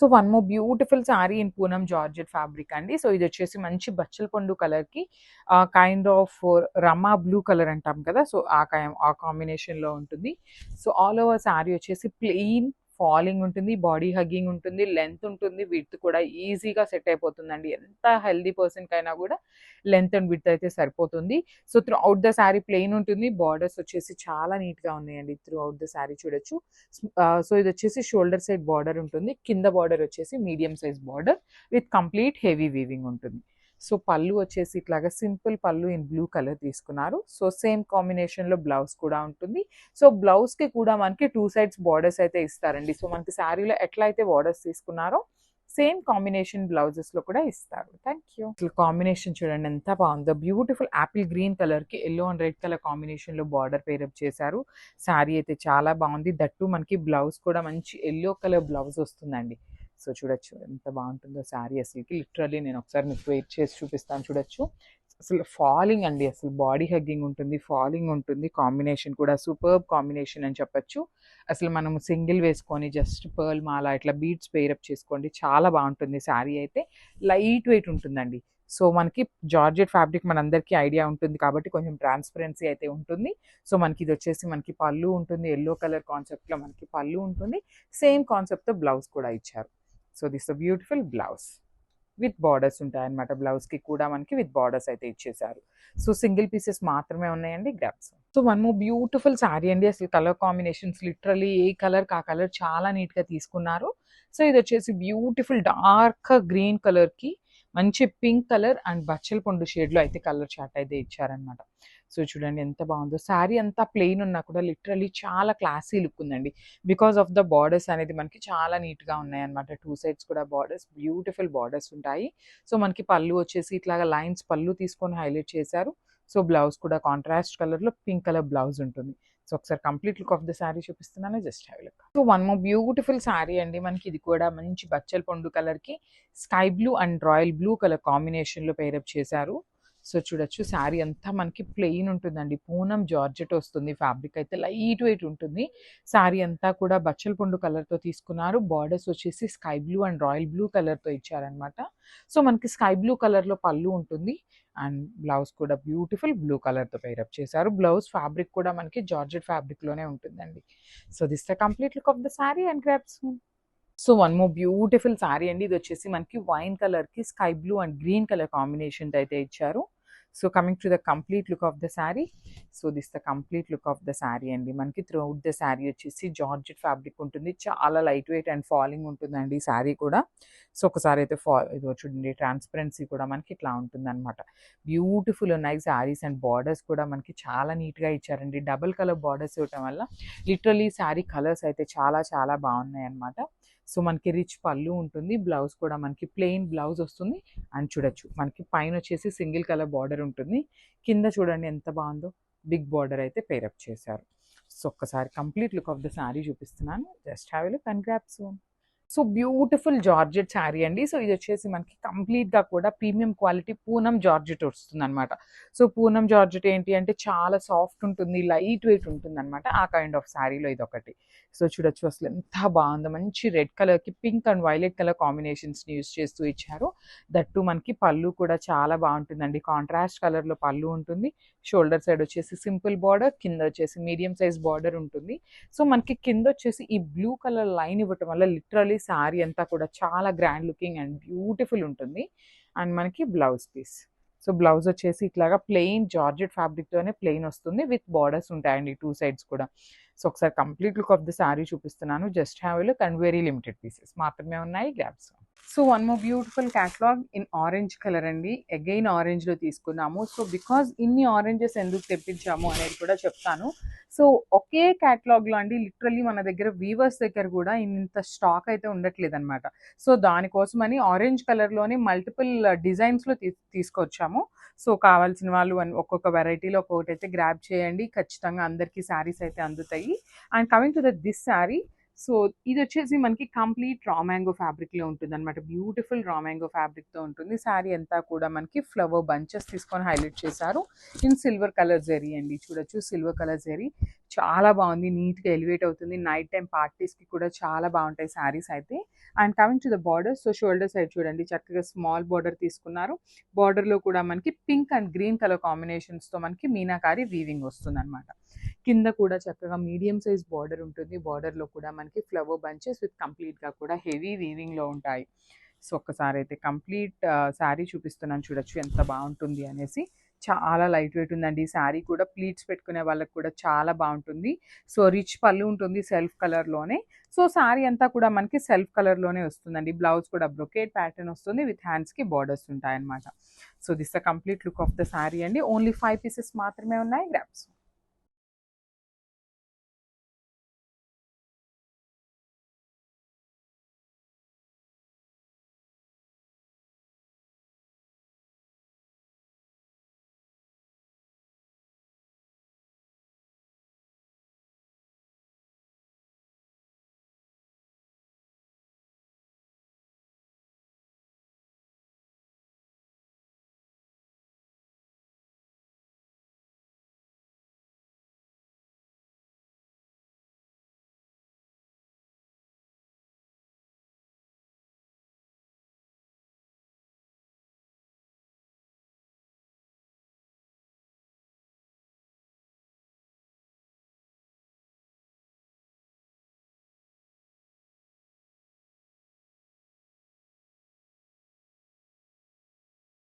So one more beautiful sorry in Poonam georgette fabric అండి. So ఇది వచ్చేసి మంచి బచ్చల పండు కలర్కి kind of Rama blue colour అంటాం కదా, సో ఆ కాంబినేషన్లో ఉంటుంది. సో ఆల్ ఓవర్ సారీ వచ్చేసి ప్లెయిన్ ఫాలింగ్ ఉంటుంది, బాడీ హగ్గింగ్ ఉంటుంది, లెంత్ ఉంటుంది, విడ్త్ కూడా ఈజీగా సెట్ అయిపోతుందండి. ఎంత హెల్దీ పర్సన్కి అయినా కూడా లెంత్ అండ్ విడ్త్ అయితే సరిపోతుంది. So through out the sari plain ఉంటుంది, బార్డర్స్ వచ్చేసి చాలా నీట్గా ఉన్నాయండి. త్రూ అవుట్ ద శారీ చూడొచ్చు. సో ఇది వచ్చేసి షోల్డర్ సైడ్ బార్డర్ ఉంటుంది, కింద బార్డర్ వచ్చేసి medium size border with complete heavy weaving ఉంటుంది. సో పళ్ళు వచ్చేసి ఇట్లాగా సింపుల్ పళ్ళు ఇన్ బ్లూ కలర్ తీసుకున్నారు. సో సేమ్ కాంబినేషన్లో బ్లౌజ్ కూడా ఉంటుంది. సో బ్లౌజ్కి కూడా మనకి 2 సైడ్స్ బార్డర్స్ అయితే ఇస్తారండి. సో మనకి శారీలో ఎట్లా అయితే బార్డర్స్ తీసుకున్నారో సేమ్ కాంబినేషన్ బ్లౌజెస్లో కూడా ఇస్తారు. Thank you. అసలు కాంబినేషన్ చూడండి ఎంత బాగుందో. బ్యూటిఫుల్ యాపిల్ గ్రీన్ కలర్కి ఎల్లో అండ్ రెడ్ కలర్ కాంబినేషన్లో బార్డర్ పేరప్ చేశారు. శారీ అయితే చాలా బాగుంది. దట్టు మనకి బ్లౌజ్ కూడా మంచి ఎల్లో కలర్ బ్లౌజ్ వస్తుందండి. సో చూడొచ్చు ఎంత బాగుంటుందో శారీ. అసలుకి లిటరల్లీ నేను ఒకసారి మీకు వెయిట్ చేసి చూపిస్తాను. చూడొచ్చు అసలు ఫాలింగ్ అండి, అసలు బాడీ హగ్గింగ్ ఉంటుంది, ఫాలింగ్ ఉంటుంది. కాంబినేషన్ కూడా సూపర్బ్ కాంబినేషన్ అని చెప్పొచ్చు. అసలు మనం సింగిల్ వేసుకొని జస్ట్ పర్ల్ మాల ఇట్లా బీడ్స్ పేరప్ చేసుకోండి, చాలా బాగుంటుంది. శారీ అయితే లైట్ వెయిట్ ఉంటుందండి. సో మనకి జార్జెట్ ఫ్యాబ్రిక్ మనందరికీ ఐడియా ఉంటుంది కాబట్టి కొంచెం ట్రాన్స్పరెన్సీ అయితే ఉంటుంది. సో మనకి ఇది వచ్చేసి మనకి పళ్ళు ఉంటుంది, ఎల్లో కలర్ కాన్సెప్ట్లో మనకి పళ్ళు ఉంటుంది. సేమ్ కాన్సెప్ట్తో బ్లౌజ్ కూడా ఇచ్చారు. So this a beautiful blouse with borders ఉంటాయన్నమాట. బ్లౌజ్కి కూడా మనకి విత్ బార్డర్స్ అయితే ఇచ్చేసారు. సో సింగిల్ పీసెస్ మాత్రమే ఉన్నాయండి, grasp. So one more beautiful sari అండి. అసలు కలర్ కాంబినేషన్స్ లిటరల్లీ ఏ కలర్ ఆ కలర్ చాలా నీట్గా తీసుకున్నారు. సో ఇది వచ్చేసి బ్యూటిఫుల్ డార్క్ గ్రీన్ కలర్కి మంచి పింక్ కలర్ అండ్ బచ్చల పండు షేడ్లో అయితే కలర్ చార్ట్ అయితే ఇచ్చారనమాట. సో చూడండి ఎంత బాగుందో. శారీ అంతా ప్లెయిన్ ఉన్నా కూడా లిటరల్లీ చాలా క్లాసీ లుక్ ఉందండి. బికాస్ ఆఫ్ ద బార్డర్స్ అనేది మనకి చాలా నీట్గా ఉన్నాయన్నమాట. 2 సైడ్స్ కూడా బార్డర్స్, బ్యూటిఫుల్ బార్డర్స్ ఉంటాయి. సో మనకి పళ్ళు వచ్చేసి ఇట్లాగా లైన్స్ పళ్ళు తీసుకొని హైలైట్ చేశారు. సో బ్లౌజ్ కూడా కాంట్రాస్ట్ కలర్లో పింక్ కలర్ బ్లౌజ్ ఉంటుంది. సో ఒకసారి complete look of the sari చూపిస్తున్నాను, just have look. So one more beautiful sari అండి. మనకి ఇది కూడా మంచి బచ్చల పండు కలర్కి sky blue and royal blue colour కాంబినేషన్లో పేరప్ చేశారు. సో చూడొచ్చు శారీ అంతా మనకి ప్లెయిన్ ఉంటుందండి. పూనం జార్జెట్ వస్తుంది. ఫ్యాబ్రిక్ అయితే లైట్ వెయిట్ ఉంటుంది. శారీ అంతా కూడా బచ్చల పండు కలర్తో తీసుకున్నారు. బార్డర్స్ వచ్చేసి sky blue and royal blue కలర్తో ఇచ్చారనమాట. సో మనకి స్కై బ్లూ కలర్లో పళ్ళు ఉంటుంది అండ్ బ్లౌజ్ కూడా బ్యూటిఫుల్ బ్లూ కలర్తో పేరప్ చేశారు. బ్లౌజ్ ఫ్యాబ్రిక్ కూడా మనకి జార్జెట్ ఫ్యాబ్రిక్లోనే ఉంటుందండి. So this the complete look of the sari and grasp. So one more beautiful sari అండి. ఇది వచ్చేసి మనకి వైన్ కలర్కి sky blue and green colour combination అయితే ఇచ్చారు. So coming to the complete look of the sari. So this the complete look of the sari అండి. మనకి through out the sari వచ్చేసి జార్జెట్ ఫ్యాబ్రిక్ ఉంటుంది, చాలా లైట్ వెయిట్ అండ్ ఫాలింగ్ ఉంటుందండి ఈ శారీ కూడా. సో ఒకసారి అయితే ఇది చూడండి, ట్రాన్స్పరెన్సీ కూడా మనకి ఇట్లా ఉంటుంది అనమాట. బ్యూటిఫుల్ ఉన్నాయి శారీస్ అండ్ బార్డర్స్ కూడా మనకి చాలా నీట్గా ఇచ్చారండి. డబుల్ కలర్ బార్డర్స్ ఇవ్వటం వల్ల లిటరలీ శారీ కలర్స్ అయితే చాలా చాలా బాగున్నాయి అనమాట. సో మనకి రిచ్ పళ్ళు ఉంటుంది, బ్లౌజ్ కూడా మనకి ప్లెయిన్ బ్లౌజ్ వస్తుంది. అండ్ చూడొచ్చు మనకి పైన వచ్చేసి సింగిల్ కలర్ బార్డర్ ఉంటుంది, కింద చూడండి ఎంత బాగుందో బిగ్ బార్డర్ అయితే పేరప్ చేశారు. సో ఒక్కసారి complete look of the sari చూపిస్తున్నాను, just have a look and grab soon. So beautiful georgette sari అండి. సో ఇది వచ్చేసి మనకి కంప్లీట్గా కూడా ప్రీమియం క్వాలిటీ పూనం జార్జెట్ వస్తుంది అనమాట. సో పూనం జార్జెట్ ఏంటి అంటే చాలా సాఫ్ట్ ఉంటుంది, లైట్ వెయిట్ ఉంటుంది అనమాట. ఆ కైండ్ ఆఫ్ శారీలో ఇది ఒకటి. సో చూడొచ్చు అసలు ఎంత బాగుందో. మంచి రెడ్ కలర్కి పింక్ అండ్ వైలెట్ కలర్ కాంబినేషన్స్ని యూస్ చేస్తూ ఇచ్చారు. దట్టు మనకి పళ్ళు కూడా చాలా బాగుంటుందండి. కాంట్రాస్ట్ కలర్లో పళ్ళు ఉంటుంది. షోల్డర్ సైడ్ వచ్చేసి సింపుల్ బార్డర్, కింద వచ్చేసి మీడియం సైజ్ బార్డర్ ఉంటుంది. సో మనకి కింద వచ్చేసి ఈ బ్లూ కలర్ లైన్ ఇవ్వటం వల్ల లిటరలీ శారీ అంతా కూడా చాలా గ్రాండ్ లుకింగ్ అండ్ బ్యూటిఫుల్ ఉంటుంది. అండ్ మనకి బ్లౌజ్ పీస్. సో బ్లౌజ్ వచ్చేసి ఇట్లాగా ప్లెయిన్ జార్జెట్ ఫ్యాబ్రిక్తోనే ప్లెయిన్ వస్తుంది, విత్ బార్డర్స్ ఉంటాయండి 2 సైడ్స్ కూడా. సో ఒకసారి complete look of the sari చూపిస్తున్నాను, just have a look. And very limited pieces మాత్రమే ఉన్నాయి, grabs. So one more beautiful catalogue in orange colour అండి. అగైన్ ఆరెంజ్లో తీసుకున్నాము. సో బికాజ్ ఇన్ని ఆరెంజెస్ ఎందుకు తెప్పించాము అనేది కూడా చెప్తాను. సో ఒకే క్యాటలాగ్లో అండి లిటరల్లీ మన దగ్గర వీవర్స్ దగ్గర కూడా ఇంత స్టాక్ అయితే ఉండట్లేదు అనమాట. సో దానికోసమని ఆరెంజ్ కలర్లోనే మల్టిపుల్ డిజైన్స్లో తీసుకొచ్చాము. సో కావాల్సిన వాళ్ళు ఒక్కొక్క వెరైటీలో ఒక్కొక్కటి అయితే గ్రాబ్ చేయండి, ఖచ్చితంగా అందరికీ శారీస్ అయితే అందుతాయి. And coming to this sari. So ఇదొచ్చేసి మనకి కంప్లీట్ రా మ్యాంగో ఫ్యాబ్రిక్‌లో ఉంటుందనమాట. బ్యూటిఫుల్ రా మ్యాంగో ఫ్యాబ్రిక్‌తో ఉంటుంది. శారీ అంతా కూడా మనకి ఫ్లవర్ బంచెస్ తీసుకొని హైలైట్ చేశారు. ఇన్ సిల్వర్ కలర్ జరీ అండి. చూడొచ్చు సిల్వర్ కలర్ జరీ. చాలా బావుంది. నీట్‌గా ఎలివేట్ అవుతుంది. నైట్ టైమ్ పార్టీస్‌కి కూడా చాలా బావుంటాయి శారీస్ అయితే. And coming to the borders, so shoulder side చూడండి చక్కగా స్మాల్ బార్డర్ తీసుకున్నారు. బార్డర్‌లో కూడా మనకి పింక్ అండ్ గ్రీన్ కలర్ కాంబినేషన్స్‌తో మనకి మీనాకారి వీవింగ్ వస్తుందనమాట. కింద కూడా చక్కగా మీడియం సైజ్ బార్డర్ ఉంటుంది. బార్డర్‌లో కూడా మనకి ఫ్లవర్ బంచెస్ విత్ కంప్లీట్‌గా కూడా హెవీ వీవింగ్‌లో ఉంటాయి. సో, ఒక్కసారైతే కంప్లీట్ శారీ చూపిస్తున్నాను చూడొచ్చు ఎంత బావుంటుంది అనేసి. చాలా లైట్ వెయిట్ ఉందండి. ఈ శారీ కూడా ప్లీట్స్ పెట్టుకునే వాళ్ళకి కూడా చాలా బావుంటుంది. సో, రిచ్ పళ్ళు ఉంటుంది సెల్ఫ్ కలర్‌లోనే. సో, శారీ అంతా కూడా మనకి సెల్ఫ్ కలర్‌లోనే వస్తుందండి. బ్లౌజ్ కూడా బ్రొకేడ్ ప్యాటర్న్ వస్తుంది. విత్ హ్యాండ్స్‌కి బార్డర్స్ ఉంటాయన్నమాట. So, this the complete look of the sari అండి. ఓన్లీ 5 పీసెస్ మాత్రమే ఉన్నాయి. గ్రాబ్స్.